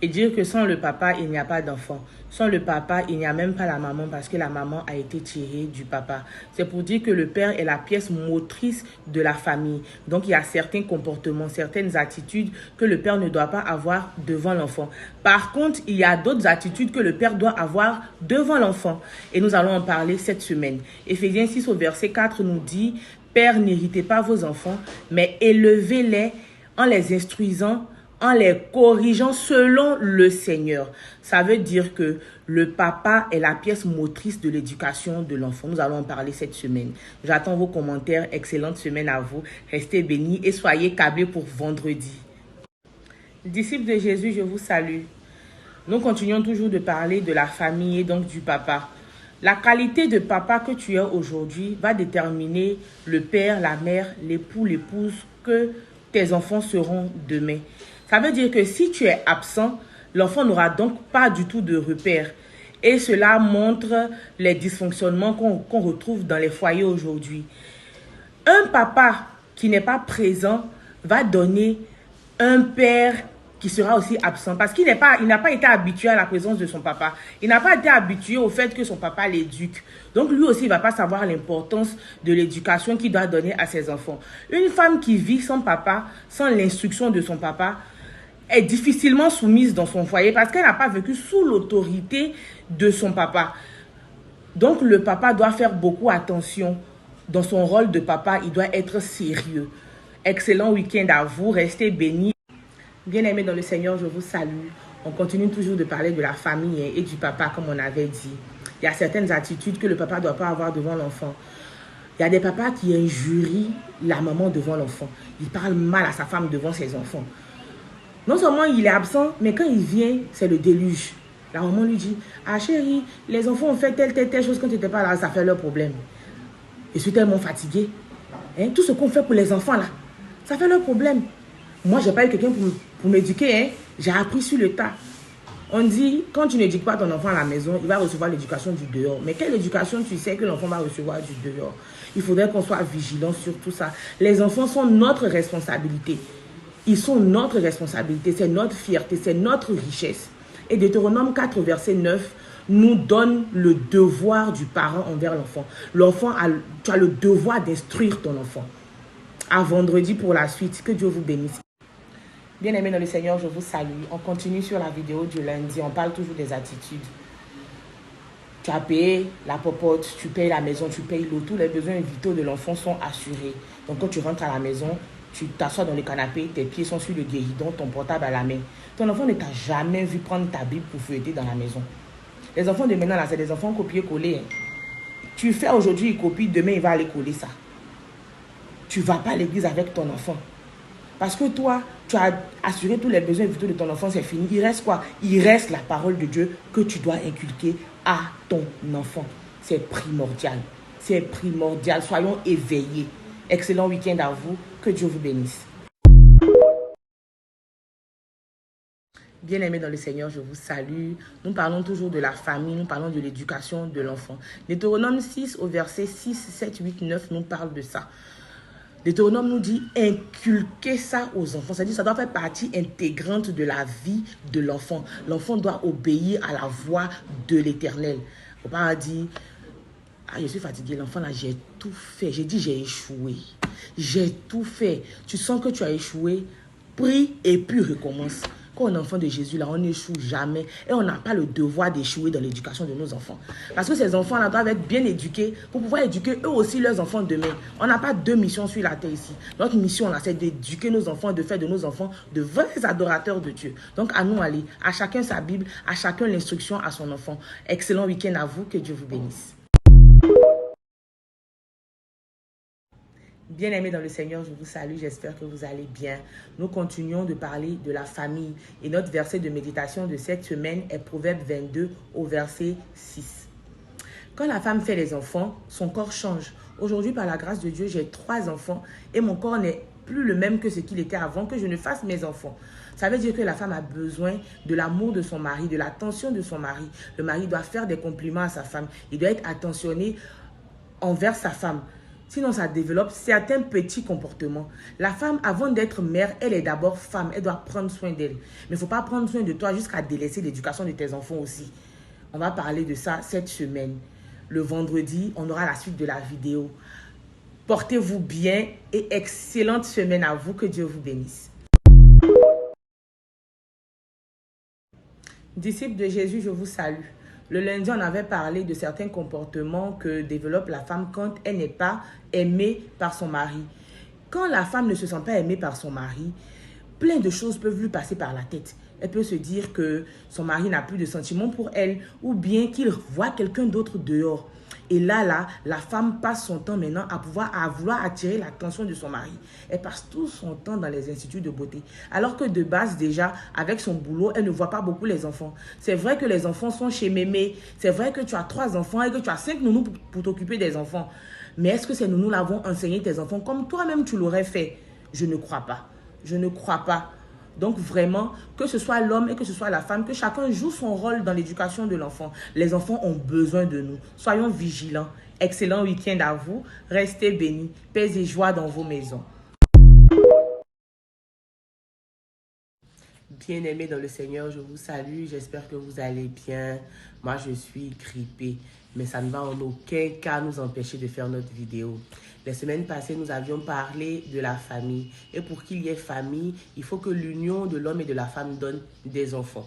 Et dire que sans le papa, il n'y a pas d'enfant. Sans le papa, il n'y a même pas la maman parce que la maman a été tirée du papa. C'est pour dire que le père est la pièce motrice de la famille. Donc, il y a certains comportements, certaines attitudes que le père ne doit pas avoir devant l'enfant. Par contre, il y a d'autres attitudes que le père doit avoir devant l'enfant. Et nous allons en parler cette semaine. Éphésiens 6 au verset 4 nous dit « Père, n'irritez pas vos enfants, mais élevez-les en les instruisant, en les corrigeant selon le Seigneur. » Ça veut dire que le papa est la pièce motrice de l'éducation de l'enfant. Nous allons en parler cette semaine. J'attends vos commentaires. Excellente semaine à vous. Restez bénis et soyez câblés pour vendredi. Disciples de Jésus, je vous salue. Nous continuons toujours de parler de la famille et donc du papa. La qualité de papa que tu es aujourd'hui va déterminer le père, la mère, l'époux, l'épouse que tes enfants seront demain. Ça veut dire que si tu es absent, l'enfant n'aura donc pas du tout de repère. Et cela montre les dysfonctionnements qu'on retrouve dans les foyers aujourd'hui. Un papa qui n'est pas présent va donner un père qui sera aussi absent parce qu'il n'a pas été habitué à la présence de son papa. Il n'a pas été habitué au fait que son papa l'éduque. Donc lui aussi, il ne va pas savoir l'importance de l'éducation qu'il doit donner à ses enfants. Une femme qui vit sans papa, sans l'instruction de son papa, est difficilement soumise dans son foyer parce qu'elle n'a pas vécu sous l'autorité de son papa. Donc le papa doit faire beaucoup attention. Dans son rôle de papa, il doit être sérieux. Excellent week-end à vous, restez bénis. Bien-aimés dans le Seigneur, je vous salue. On continue toujours de parler de la famille et du papa comme on avait dit. Il y a certaines attitudes que le papa ne doit pas avoir devant l'enfant. Il y a des papas qui injurient la maman devant l'enfant. Il parle mal à sa femme devant ses enfants. Non seulement il est absent, mais quand il vient, c'est le déluge. La maman lui dit, « Ah chérie, les enfants ont fait telle chose quand tu n'étais pas là, ça fait leur problème. Je suis tellement fatiguée. Hein? Tout ce qu'on fait pour les enfants là, ça fait leur problème. Moi, je n'ai pas eu quelqu'un pour m'éduquer. Hein? J'ai appris sur le tas. On dit, quand tu n'éduques pas ton enfant à la maison, il va recevoir l'éducation du dehors. Mais quelle éducation tu sais que l'enfant va recevoir du dehors? Il faudrait qu'on soit vigilant sur tout ça. Les enfants sont notre responsabilité. Ils sont notre responsabilité, c'est notre fierté, c'est notre richesse. Et Deutéronome 4, verset 9, nous donne le devoir du parent envers l'enfant. Tu as le devoir d'instruire ton enfant. À vendredi pour la suite, que Dieu vous bénisse. Bien-aimés dans le Seigneur, je vous salue. On continue sur la vidéo du lundi, on parle toujours des attitudes. Tu as payé la popote, tu payes la maison, tu payes l'eau, tous les besoins vitaux de l'enfant sont assurés. Donc quand tu rentres à la maison, tu t'assois dans le canapé, tes pieds sont sur le guéridon, ton portable à la main. Ton enfant ne t'a jamais vu prendre ta Bible pour feuilleter dans la maison. Les enfants de maintenant, là, c'est des enfants copier-coller. Hein. Tu fais aujourd'hui, il copie, demain, il va aller coller ça. Tu ne vas pas à l'église avec ton enfant. Parce que toi, tu as assuré tous les besoins vitaux de ton enfant, c'est fini. Il reste quoi? Il reste la parole de Dieu que tu dois inculquer à ton enfant. C'est primordial. C'est primordial. Soyons éveillés. Excellent week-end à vous. Que Dieu vous bénisse. Bien-aimés dans le Seigneur, je vous salue. Nous parlons toujours de la famille, nous parlons de l'éducation de l'enfant. Deutéronome 6 au verset 6, 7, 8, 9 nous parle de ça. Deutéronome nous dit inculquer ça aux enfants. C'est-à-dire que ça doit faire partie intégrante de la vie de l'enfant. L'enfant doit obéir à la voix de l'Éternel. Mon père a dit, ah, je suis fatigué, l'enfant là, j'ai tout fait. J'ai dit, j'ai échoué. J'ai tout fait. Tu sens que tu as échoué, prie et puis recommence. Quand on est enfant de Jésus, là, on n'échoue jamais. Et on n'a pas le devoir d'échouer dans l'éducation de nos enfants. Parce que ces enfants-là doivent être bien éduqués pour pouvoir éduquer eux aussi leurs enfants demain. On n'a pas deux missions sur la terre ici. Notre mission, là, c'est d'éduquer nos enfants, de faire de nos enfants de vrais adorateurs de Dieu. Donc, à nous aller. À chacun sa Bible, à chacun l'instruction à son enfant. Excellent week-end à vous. Que Dieu vous bénisse. Bien-aimés dans le Seigneur, je vous salue, j'espère que vous allez bien. Nous continuons de parler de la famille et notre verset de méditation de cette semaine est Proverbe 22 au verset 6. Quand la femme fait les enfants, son corps change. Aujourd'hui, par la grâce de Dieu, j'ai 3 enfants et mon corps n'est plus le même que ce qu'il était avant que je ne fasse mes enfants. Ça veut dire que la femme a besoin de l'amour de son mari, de l'attention de son mari. Le mari doit faire des compliments à sa femme. Il doit être attentionné envers sa femme. Sinon, ça développe certains petits comportements. La femme, avant d'être mère, elle est d'abord femme. Elle doit prendre soin d'elle. Mais il ne faut pas prendre soin de toi jusqu'à délaisser l'éducation de tes enfants aussi. On va parler de ça cette semaine. Le vendredi, on aura la suite de la vidéo. Portez-vous bien et excellente semaine à vous. Que Dieu vous bénisse. Disciples de Jésus, je vous salue. Le lundi, on avait parlé de certains comportements que développe la femme quand elle n'est pas aimée par son mari. Quand la femme ne se sent pas aimée par son mari, plein de choses peuvent lui passer par la tête. Elle peut se dire que son mari n'a plus de sentiments pour elle ou bien qu'il voit quelqu'un d'autre dehors. Et là, la femme passe son temps maintenant à vouloir attirer l'attention de son mari. Elle passe tout son temps dans les instituts de beauté. Alors que de base, déjà, avec son boulot, elle ne voit pas beaucoup les enfants. C'est vrai que les enfants sont chez mémé. C'est vrai que tu as 3 enfants et que tu as 5 nounous pour t'occuper des enfants. Mais est-ce que ces nounous l'avons enseigné tes enfants comme toi-même tu l'aurais fait? Je ne crois pas. Je ne crois pas. Donc vraiment, que ce soit l'homme et que ce soit la femme, que chacun joue son rôle dans l'éducation de l'enfant. Les enfants ont besoin de nous. Soyons vigilants. Excellent week-end à vous. Restez bénis. Paix et joie dans vos maisons. Bien-aimés dans le Seigneur, je vous salue. J'espère que vous allez bien. Moi, je suis grippée, mais ça ne va en aucun cas nous empêcher de faire notre vidéo. Les semaines passées, nous avions parlé de la famille. Et pour qu'il y ait famille, il faut que l'union de l'homme et de la femme donne des enfants.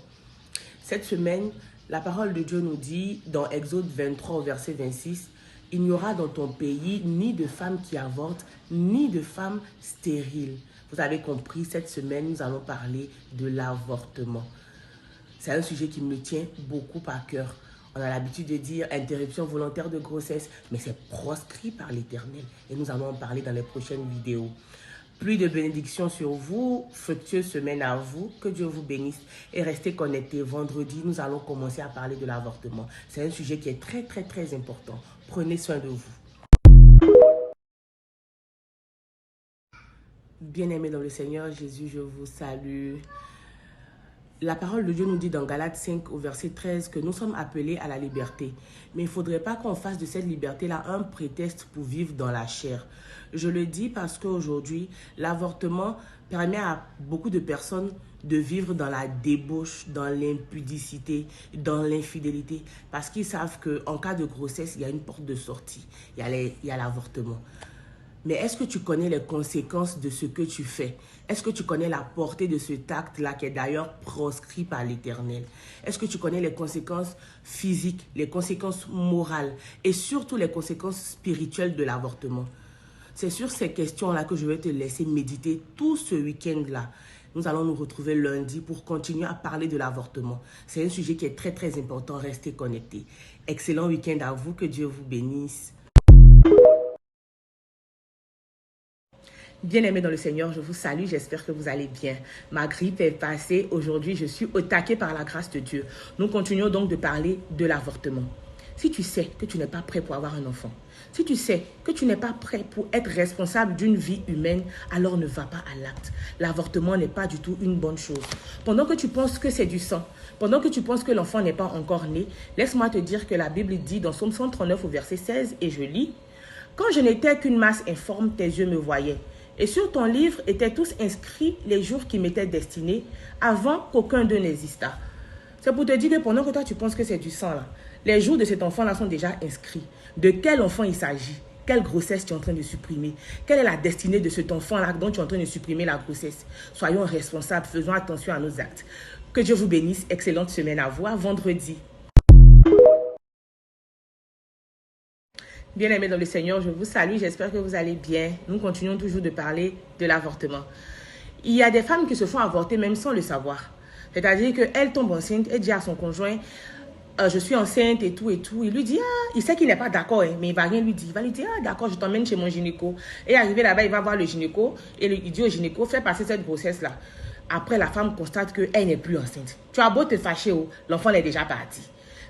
Cette semaine, la parole de Dieu nous dit, dans Exode 23 au verset 26, « Il n'y aura dans ton pays ni de femmes qui avortent, ni de femmes stériles. » Vous avez compris, cette semaine, nous allons parler de l'avortement. C'est un sujet qui me tient beaucoup à cœur. On a l'habitude de dire interruption volontaire de grossesse, mais c'est proscrit par l'Éternel. Et nous allons en parler dans les prochaines vidéos. Plus de bénédictions sur vous, fructueuse semaine à vous, que Dieu vous bénisse et restez connectés. Vendredi, nous allons commencer à parler de l'avortement. C'est un sujet qui est très, très, très important. Prenez soin de vous. Bien-aimés dans le Seigneur Jésus, je vous salue. La parole de Dieu nous dit dans Galates 5 au verset 13 que nous sommes appelés à la liberté. Mais il ne faudrait pas qu'on fasse de cette liberté-là un prétexte pour vivre dans la chair. Je le dis parce qu'aujourd'hui, l'avortement permet à beaucoup de personnes de vivre dans la débauche, dans l'impudicité, dans l'infidélité. Parce qu'ils savent qu'en cas de grossesse, il y a une porte de sortie. Il y a l'avortement. Mais est-ce que tu connais les conséquences de ce que tu fais? Est-ce que tu connais la portée de cet acte-là qui est d'ailleurs proscrit par l'Éternel? Est-ce que tu connais les conséquences physiques, les conséquences morales et surtout les conséquences spirituelles de l'avortement? C'est sur ces questions-là que je vais te laisser méditer tout ce week-end-là. Nous allons nous retrouver lundi pour continuer à parler de l'avortement. C'est un sujet qui est très très important. Restez connectés. Excellent week-end à vous. Que Dieu vous bénisse. Bien-aimés dans le Seigneur, je vous salue, j'espère que vous allez bien. Ma grippe est passée, aujourd'hui je suis au taquet par la grâce de Dieu. Nous continuons donc de parler de l'avortement. Si tu sais que tu n'es pas prêt pour avoir un enfant, si tu sais que tu n'es pas prêt pour être responsable d'une vie humaine, alors ne va pas à l'acte. L'avortement n'est pas du tout une bonne chose. Pendant que tu penses que c'est du sang, pendant que tu penses que l'enfant n'est pas encore né, laisse-moi te dire que la Bible dit dans Psaume 139 au verset 16, et je lis, « Quand je n'étais qu'une masse informe, tes yeux me voyaient. Et sur ton livre étaient tous inscrits les jours qui m'étaient destinés avant qu'aucun d'eux n'existât. » C'est pour te dire que pendant que toi tu penses que c'est du sang là, les jours de cet enfant-là sont déjà inscrits. De quel enfant il s'agit? Quelle grossesse tu es en train de supprimer? Quelle est la destinée de cet enfant-là dont tu es en train de supprimer la grossesse? Soyons responsables, faisons attention à nos actes. Que Dieu vous bénisse. Excellente semaine à vous. À vendredi. Bien-aimés dans le Seigneur, je vous salue, j'espère que vous allez bien. Nous continuons toujours de parler de l'avortement. Il y a des femmes qui se font avorter même sans le savoir. C'est-à-dire qu'elle tombe enceinte, elle dit à son conjoint, je suis enceinte et tout et tout. Il lui dit, il sait qu'il n'est pas d'accord, mais il ne va rien lui dire. Il va lui dire, d'accord, je t'emmène chez mon gynéco. Et arrivé là-bas, il va voir le gynéco et il dit au gynéco, fais passer cette grossesse-là. Après, la femme constate qu'elle n'est plus enceinte. Tu as beau te fâcher, l'enfant est déjà parti.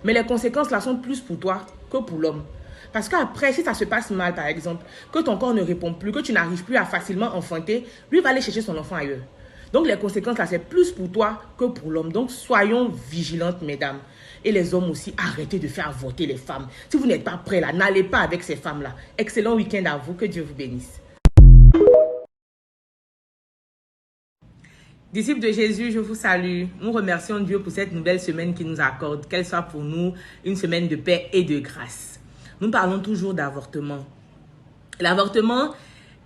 Mais les conséquences là sont plus pour toi que pour l'homme. Parce qu'après, si ça se passe mal, par exemple, que ton corps ne répond plus, que tu n'arrives plus à facilement enfanter, lui va aller chercher son enfant ailleurs. Donc, les conséquences, là, c'est plus pour toi que pour l'homme. Donc, soyons vigilantes, mesdames. Et les hommes aussi, arrêtez de faire voter les femmes. Si vous n'êtes pas prêts, là, n'allez pas avec ces femmes-là. Excellent week-end à vous. Que Dieu vous bénisse. Disciples de Jésus, je vous salue. Nous remercions Dieu pour cette nouvelle semaine qu'il nous accorde. Qu'elle soit pour nous une semaine de paix et de grâce. Nous parlons toujours d'avortement. L'avortement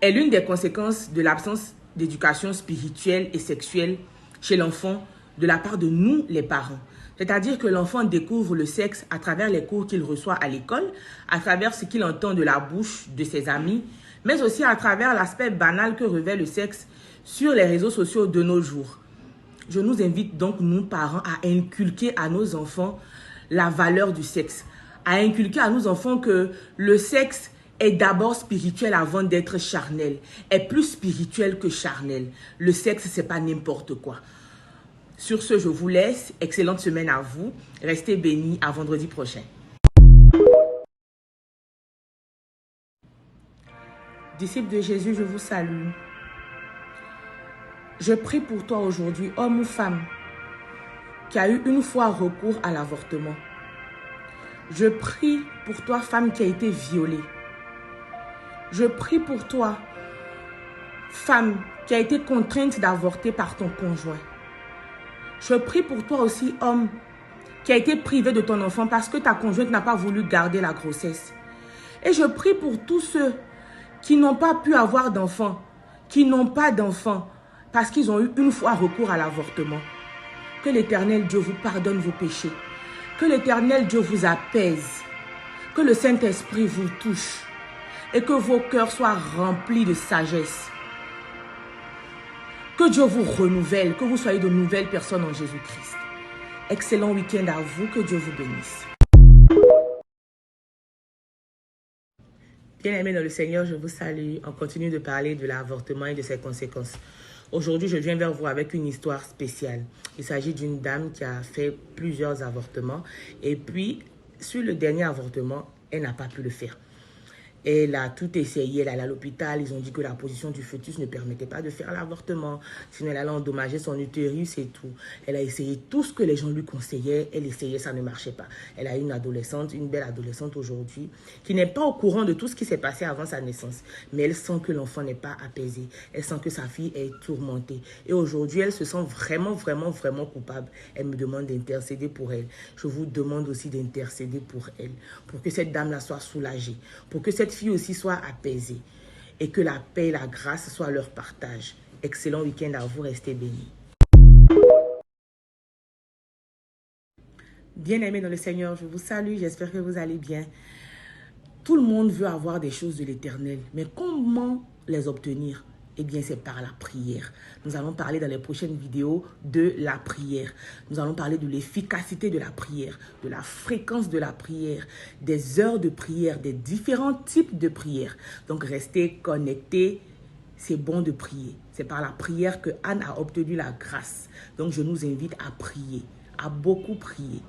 est l'une des conséquences de l'absence d'éducation spirituelle et sexuelle chez l'enfant de la part de nous, les parents. C'est-à-dire que l'enfant découvre le sexe à travers les cours qu'il reçoit à l'école, à travers ce qu'il entend de la bouche de ses amis, mais aussi à travers l'aspect banal que revêt le sexe sur les réseaux sociaux de nos jours. Je nous invite donc, nous parents, à inculquer à nos enfants la valeur du sexe, à inculquer à nos enfants que le sexe est d'abord spirituel avant d'être charnel, est plus spirituel que charnel. Le sexe, c'est pas n'importe quoi. Sur ce, je vous laisse. Excellente semaine à vous. Restez bénis. À vendredi prochain. Disciples de Jésus, je vous salue. Je prie pour toi aujourd'hui, homme ou femme, qui a eu une fois recours à l'avortement. Je prie pour toi, femme qui a été violée. Je prie pour toi, femme qui a été contrainte d'avorter par ton conjoint. Je prie pour toi aussi, homme, qui a été privé de ton enfant parce que ta conjointe n'a pas voulu garder la grossesse. Et je prie pour tous ceux qui n'ont pas pu avoir d'enfants, qui n'ont pas d'enfants, parce qu'ils ont eu une fois recours à l'avortement. Que l'Éternel Dieu vous pardonne vos péchés. Que l'Éternel Dieu vous apaise. Que le Saint-Esprit vous touche. Et que vos cœurs soient remplis de sagesse. Que Dieu vous renouvelle, que vous soyez de nouvelles personnes en Jésus-Christ. Excellent week-end à vous, que Dieu vous bénisse. Bien-aimés dans le Seigneur, je vous salue. On continue de parler de l'avortement et de ses conséquences. Aujourd'hui, je viens vers vous avec une histoire spéciale. Il s'agit d'une dame qui a fait plusieurs avortements. Et puis, sur le dernier avortement, elle n'a pas pu le faire. Elle a tout essayé, elle allait à l'hôpital, ils ont dit que la position du fœtus ne permettait pas de faire l'avortement, sinon elle allait endommager son utérus et tout. Elle a essayé tout ce que les gens lui conseillaient, elle essayait, ça ne marchait pas. Elle a une adolescente, une belle adolescente aujourd'hui, qui n'est pas au courant de tout ce qui s'est passé avant sa naissance, mais elle sent que l'enfant n'est pas apaisé, elle sent que sa fille est tourmentée. Et aujourd'hui, elle se sent vraiment coupable. Elle me demande d'intercéder pour elle. Je vous demande aussi d'intercéder pour elle, pour que cette dame-là soit soulagée, pour que cette fille aussi soit apaisée et que la paix et la grâce soient leur partage. Excellent week-end à vous, restez bénis. Bien-aimés dans le Seigneur, je vous salue, j'espère que vous allez bien. Tout le monde veut avoir des choses de l'Éternel, mais comment les obtenir? Eh bien, c'est par la prière. Nous allons parler dans les prochaines vidéos de la prière. Nous allons parler de l'efficacité de la prière, de la fréquence de la prière, des heures de prière, des différents types de prière. Donc, restez connectés. C'est bon de prier. C'est par la prière que Anne a obtenu la grâce. Donc, je nous invite à prier, à beaucoup prier.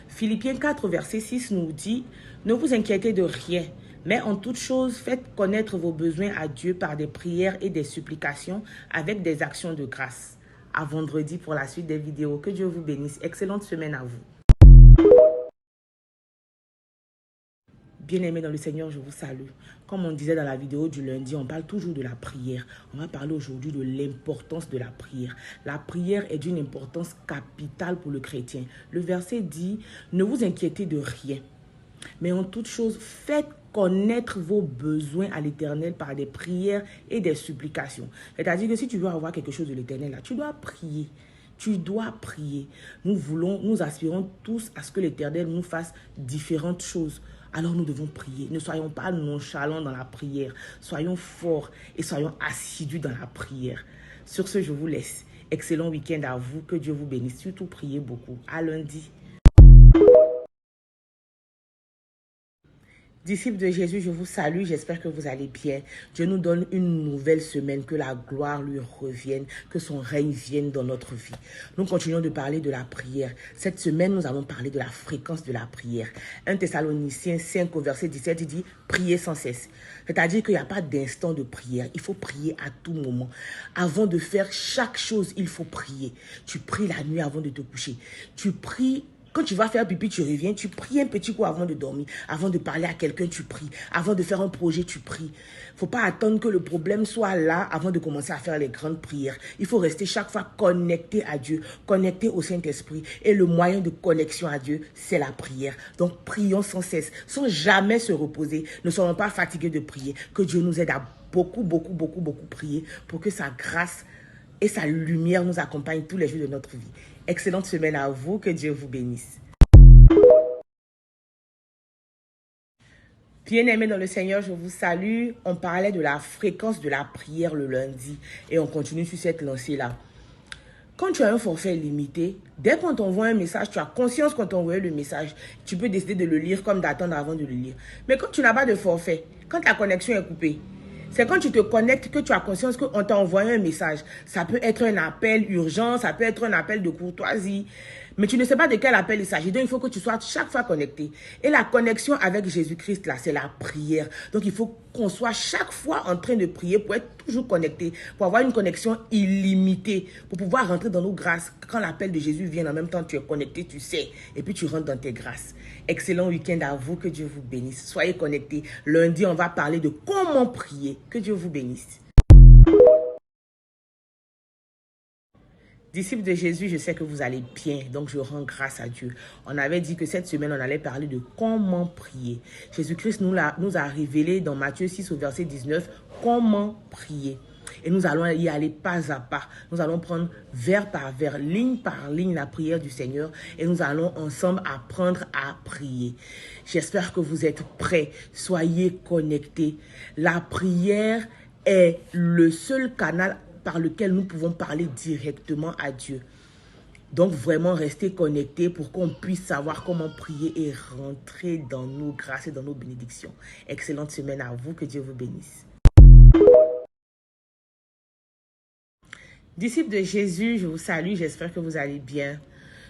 Philippiens 4, verset 6 nous dit « Ne vous inquiétez de rien, mais en toute chose, faites connaître vos besoins à Dieu par des prières et des supplications avec des actions de grâce. » À vendredi pour la suite des vidéos. Que Dieu vous bénisse. Excellente semaine à vous. Bien-aimés dans le Seigneur, je vous salue. Comme on disait dans la vidéo du lundi, on parle toujours de la prière. On va parler aujourd'hui de l'importance de la prière. La prière est d'une importance capitale pour le chrétien. Le verset dit « Ne vous inquiétez de rien, mais en toute chose, faites connaître vos besoins à l'Éternel par des prières et des supplications. » C'est-à-dire que si tu veux avoir quelque chose de l'Éternel, tu dois prier. Tu dois prier. Nous aspirons tous à ce que l'Éternel nous fasse différentes choses. Alors nous devons prier. Ne soyons pas nonchalants dans la prière. Soyons forts et soyons assidus dans la prière. Sur ce, je vous laisse. Excellent week-end à vous. Que Dieu vous bénisse. Surtout, priez beaucoup. À lundi. Disciples de Jésus, je vous salue, j'espère que vous allez bien. Dieu nous donne une nouvelle semaine, que la gloire lui revienne, que son règne vienne dans notre vie. Nous continuons de parler de la prière. Cette semaine, nous allons parler de la fréquence de la prière. 1 Thessaloniciens 5 au verset 17, il dit « Priez sans cesse ». C'est-à-dire qu'il n'y a pas d'instant de prière. Il faut prier à tout moment. Avant de faire chaque chose, il faut prier. Tu pries la nuit avant de te coucher. Tu pries. Quand tu vas faire pipi, tu reviens, tu pries un petit coup avant de dormir. Avant de parler à quelqu'un, tu pries. Avant de faire un projet, tu pries. Il ne faut pas attendre que le problème soit là avant de commencer à faire les grandes prières. Il faut rester chaque fois connecté à Dieu, connecté au Saint-Esprit. Et le moyen de connexion à Dieu, c'est la prière. Donc, prions sans cesse, sans jamais se reposer. Ne soyons pas fatigués de prier. Que Dieu nous aide à beaucoup prier pour que sa grâce et sa lumière nous accompagnent tous les jours de notre vie. Excellente semaine à vous, que Dieu vous bénisse. Bien-aimés dans le Seigneur, je vous salue. On parlait de la fréquence de la prière le lundi et on continue sur cette lancée-là. Quand tu as un forfait limité, dès qu'on t'envoie un message, tu as conscience qu'on t'a envoyé le message. Tu peux décider de le lire comme d'attendre avant de le lire. Mais quand tu n'as pas de forfait, quand ta connexion est coupée, c'est quand tu te connectes que tu as conscience qu'on t'a envoyé un message. Ça peut être un appel urgent, ça peut être un appel de courtoisie. Mais tu ne sais pas de quel appel il s'agit. Donc, il faut que tu sois chaque fois connecté. Et la connexion avec Jésus-Christ, là, c'est la prière. Donc, il faut qu'on soit chaque fois en train de prier pour être toujours connecté, pour avoir une connexion illimitée, pour pouvoir rentrer dans nos grâces. Quand l'appel de Jésus vient, en même temps, tu es connecté, tu sais, et puis tu rentres dans tes grâces. Excellent week-end à vous, que Dieu vous bénisse. Soyez connectés. Lundi, on va parler de comment prier. Que Dieu vous bénisse. Disciples de Jésus, je sais que vous allez bien, donc je rends grâce à Dieu. On avait dit que cette semaine, on allait parler de comment prier. Jésus-Christ nous a révélé dans Matthieu 6 au verset 19 comment prier. Et nous allons y aller pas à pas. Nous allons prendre vers par vers, ligne par ligne la prière du Seigneur et nous allons ensemble apprendre à prier. J'espère que vous êtes prêts. Soyez connectés. La prière est le seul canal par lequel nous pouvons parler directement à Dieu. Donc vraiment restez connectés pour qu'on puisse savoir comment prier et rentrer dans nos grâces et dans nos bénédictions. Excellente semaine à vous, que Dieu vous bénisse. Disciples de Jésus, je vous salue, j'espère que vous allez bien.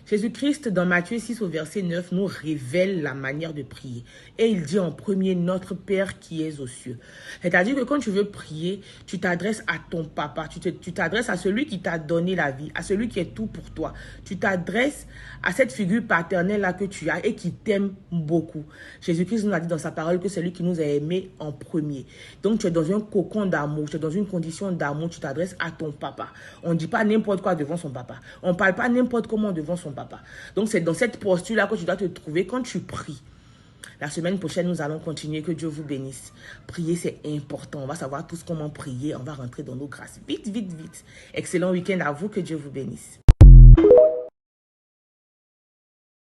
Jésus-Christ, dans Matthieu 6 au verset 9, nous révèle la manière de prier. Et il dit en premier, notre Père qui es aux cieux. C'est-à-dire que quand tu veux prier, tu t'adresses à ton papa, tu t'adresses à celui qui t'a donné la vie, à celui qui est tout pour toi. Tu t'adresses à cette figure paternelle-là que tu as et qui t'aime beaucoup. Jésus-Christ nous a dit dans sa parole que c'est lui qui nous a aimés en premier. Donc tu es dans un cocon d'amour, tu es dans une condition d'amour, tu t'adresses à ton papa. On ne dit pas n'importe quoi devant son papa. On ne parle pas n'importe comment devant son papa. Donc c'est dans cette posture-là que tu dois te trouver quand tu pries. La semaine prochaine, nous allons continuer. Que Dieu vous bénisse. Prier, c'est important. On va savoir tous comment prier. On va rentrer dans nos grâces. Vite. Excellent week-end à vous. Que Dieu vous bénisse.